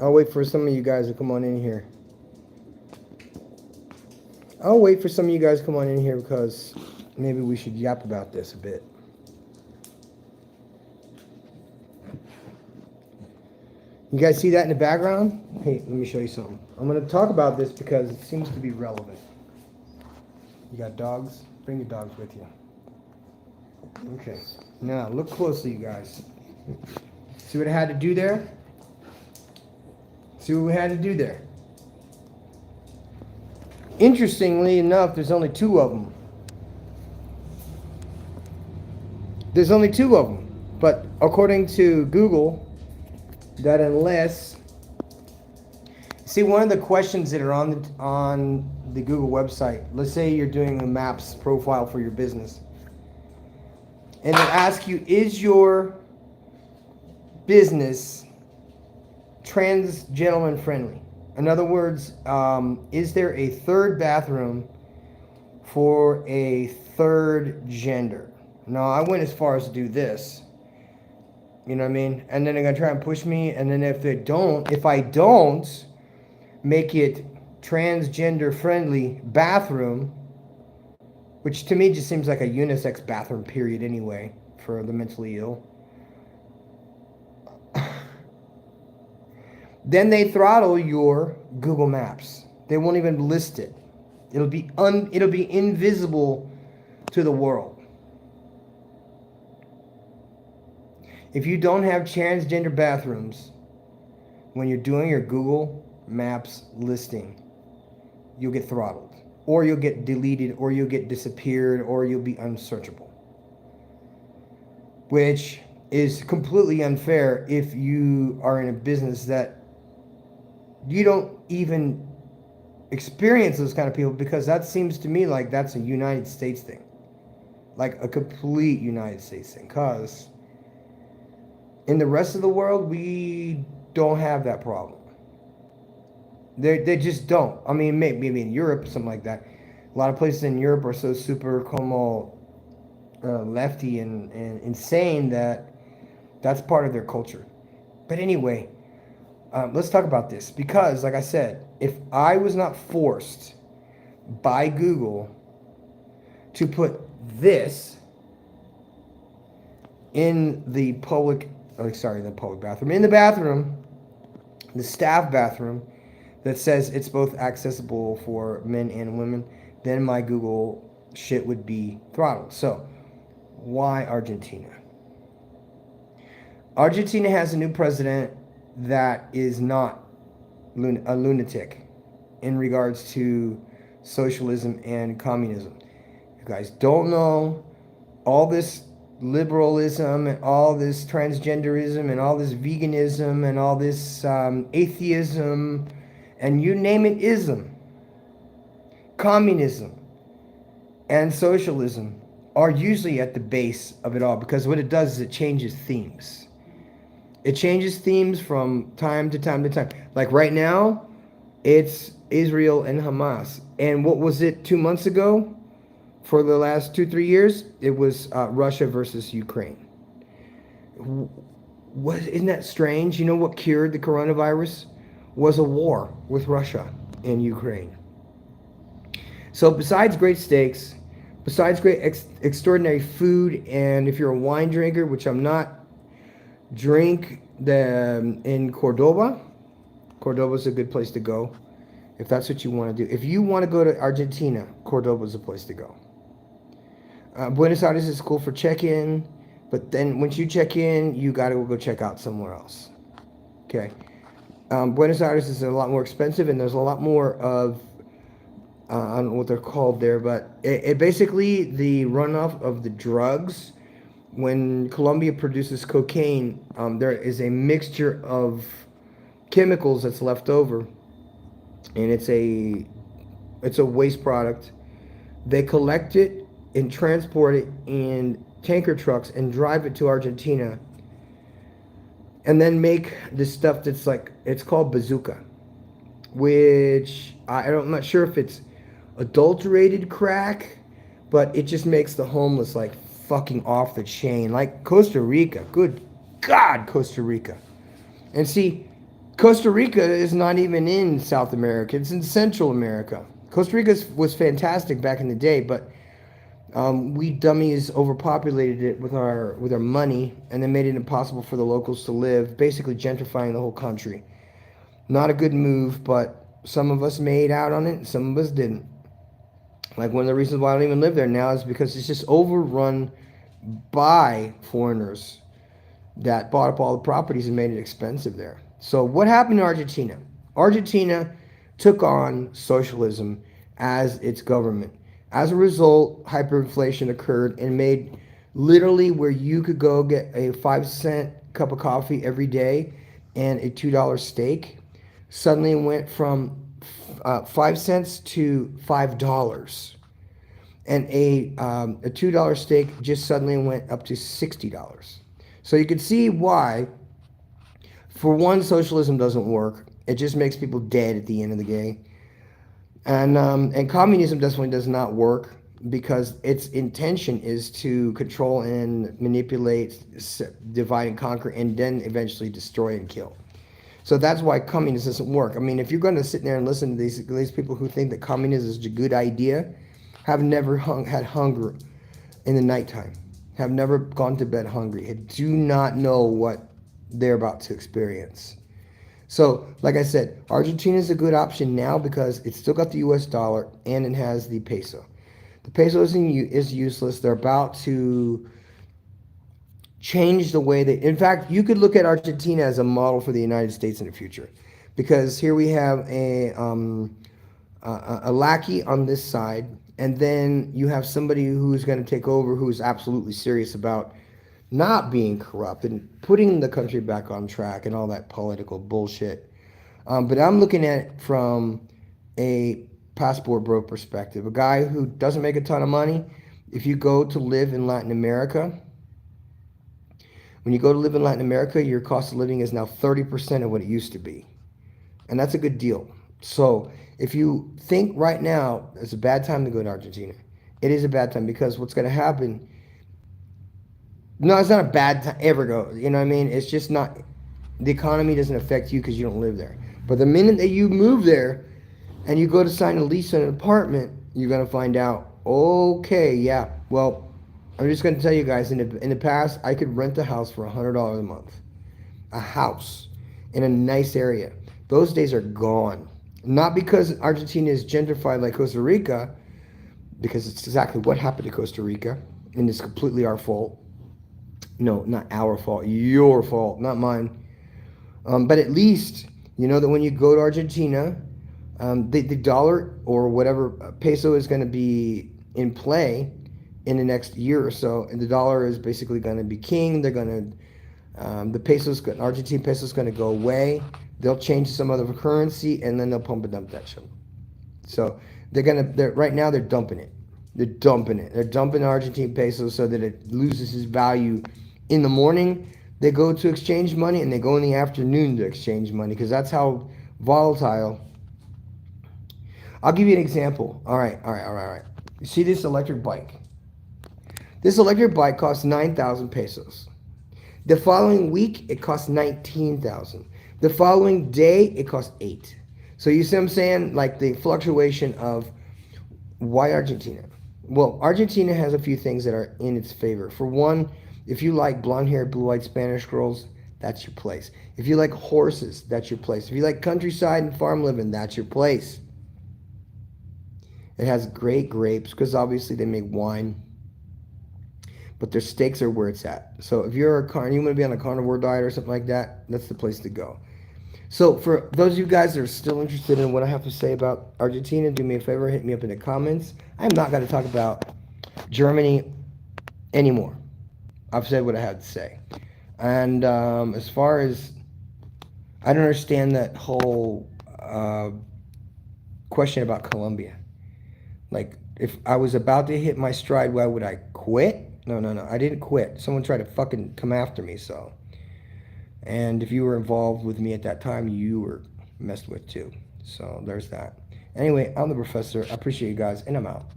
I'll wait for some of you guys to come on in here. I'll wait for some of you guys to come on in here because maybe we should yap about this a bit. You guys see that in the background? Hey, let me show you something. I'm going to talk about this because it seems to be relevant. You got dogs? Bring your dogs with you. Okay. Now, look closely, you guys. See what I had to do there? See what we had to do there? Interestingly enough, there's only two of them. There's only two of them. But according to Google, that unless... See, one of the questions that are on the Google website, let's say you're doing a maps profile for your business, and they ask you, is your business trans gentleman friendly? In other words, is there a third bathroom for a third gender? Now, I went as far as to do this. You know what I mean? And then they're going to try and push me. And then if I don't make it transgender friendly bathroom, which to me just seems like a unisex bathroom period anyway for the mentally ill, then they throttle your Google Maps. They won't even list it. It'll be invisible to the world. If you don't have transgender bathrooms when you're doing your Google Maps listing, you'll get throttled, or you'll get deleted, or you'll get disappeared, or you'll be unsearchable, which is completely unfair if you are in a business that you don't even experience those kind of people, because that seems to me like that's a United States thing, like a complete United States thing, because in the rest of the world, we don't have that problem. They just don't. I mean, maybe in Europe, something like that. A lot of places in Europe are so super como lefty and insane that that's part of their culture. But anyway, let's talk about this. Because, like I said, if I was not forced by Google to put this in the public bathroom, in the bathroom, the staff bathroom, that says it's both accessible for men and women, then my Google shit would be throttled. So, why Argentina? Argentina has a new president that is not a lunatic in regards to socialism and communism. You guys don't know, all this liberalism and all this transgenderism and all this veganism and all this atheism and you name it, ism, communism and socialism are usually at the base of it all, because what it does is it changes themes. It changes themes from time to time to time. Like right now, it's Israel and Hamas. And what was it 2 months ago? For the last 2-3 years, it was Russia versus Ukraine. Isn't that strange? You know what cured the coronavirus? Was a war with Russia and Ukraine. So besides great steaks, besides great extraordinary food, and if you're a wine drinker, which I'm not, drink in Cordoba. Cordoba's a good place to go if that's what you want to do. If you want to go to Argentina, Cordoba's a place to go. Buenos Aires is cool for check-in, but then once you check in, you got to go check out somewhere else. Okay. Buenos Aires is a lot more expensive, and there's a lot more of, I don't know what they're called there, but it basically the runoff of the drugs. When Colombia produces cocaine, there is a mixture of chemicals that's left over, and it's a waste product. They collect it and transport it in tanker trucks and drive it to Argentina, and then make this stuff that's like, it's called bazooka, which I'm not sure if it's adulterated crack, but it just makes the homeless like fucking off the chain, like Costa Rica. Good God, Costa Rica. And see, Costa Rica is not even in South America. It's in Central America. Costa Rica was fantastic back in the day, but we dummies overpopulated it with our money, and then made it impossible for the locals to live, basically gentrifying the whole country. Not a good move, but some of us made out on it, and some of us didn't. Like one of the reasons why I don't even live there now is because it's just overrun by foreigners that bought up all the properties and made it expensive there. So what happened in Argentina? Argentina took on socialism as its government. As a result, hyperinflation occurred and made literally where you could go get a 5-cent cup of coffee every day and a $2 steak suddenly went from 5 cents to $5, and a $2 steak just suddenly went up to $60. So you can see why. For one, socialism doesn't work. It just makes people dead at the end of the day. And communism definitely does not work because its intention is to control and manipulate, divide and conquer, and then eventually destroy and kill. So that's why communism doesn't work. I mean, if you're going to sit there and listen to these people who think that communism is a good idea, have never had hunger in the nighttime, have never gone to bed hungry, and do not know what they're about to experience. So, like I said, Argentina is a good option now because it's still got the U.S. dollar and it has the peso. The peso is useless. They're about to change the way they. In fact, you could look at Argentina as a model for the United States in the future, because here we have a lackey on this side, and then you have somebody who's going to take over who's absolutely serious about not being corrupt and putting the country back on track and all that political bullshit. But I'm looking at it from a passport bro perspective. A guy who doesn't make a ton of money. If you go to live in Latin America, when you go to live in Latin America, your cost of living is now 30% of what it used to be. And that's a good deal. So if you think right now it's a bad time to go to Argentina, it is a bad time, because what's going to happen. No, it's not a bad time ever go. You know what I mean? It's just not. The economy doesn't affect you because you don't live there. But the minute that you move there and you go to sign a lease on an apartment, you're going to find out, okay, yeah, well, I'm just going to tell you guys, in the past, I could rent a house for $100 a month. A house in a nice area. Those days are gone. Not because Argentina is gentrified like Costa Rica, because it's exactly what happened to Costa Rica, and it's completely our fault. No, not our fault. Your fault, not mine. But at least you know that when you go to Argentina, the dollar or whatever peso is going to be in play in the next year or so, and the dollar is basically going to be king. They're going to Argentine peso is going to go away. They'll change some other currency, and then they'll pump and dump that shit. So right now they're dumping it. They're dumping it. They're dumping Argentine peso so that it loses its value. In the morning, they go to exchange money, and they go in the afternoon to exchange money, because that's how volatile. I'll give you an example. All right. You see this electric bike? This electric bike costs 9,000 pesos. The following week, it costs 19,000. The following day, it costs 8. So you see what I'm saying? Like the fluctuation of why Argentina? Well, Argentina has a few things that are in its favor. For one, if you like blonde-haired, blue-eyed Spanish girls, that's your place. If you like horses, that's your place. If you like countryside and farm living, that's your place. It has great grapes, because obviously they make wine. But their steaks are where it's at. So if you're you want to be on a carnivore diet or something like that, that's the place to go. So for those of you guys that are still interested in what I have to say about Argentina, do me a favor, hit me up in the comments. I'm not going to talk about Germany anymore. I've said what I had to say. And as far as, I don't understand that whole question about Colombia. Like, if I was about to hit my stride, why would I quit? No. I didn't quit. Someone tried to fucking come after me, so. And if you were involved with me at that time, you were messed with too. So there's that. Anyway, I'm the professor. I appreciate you guys, and I'm out.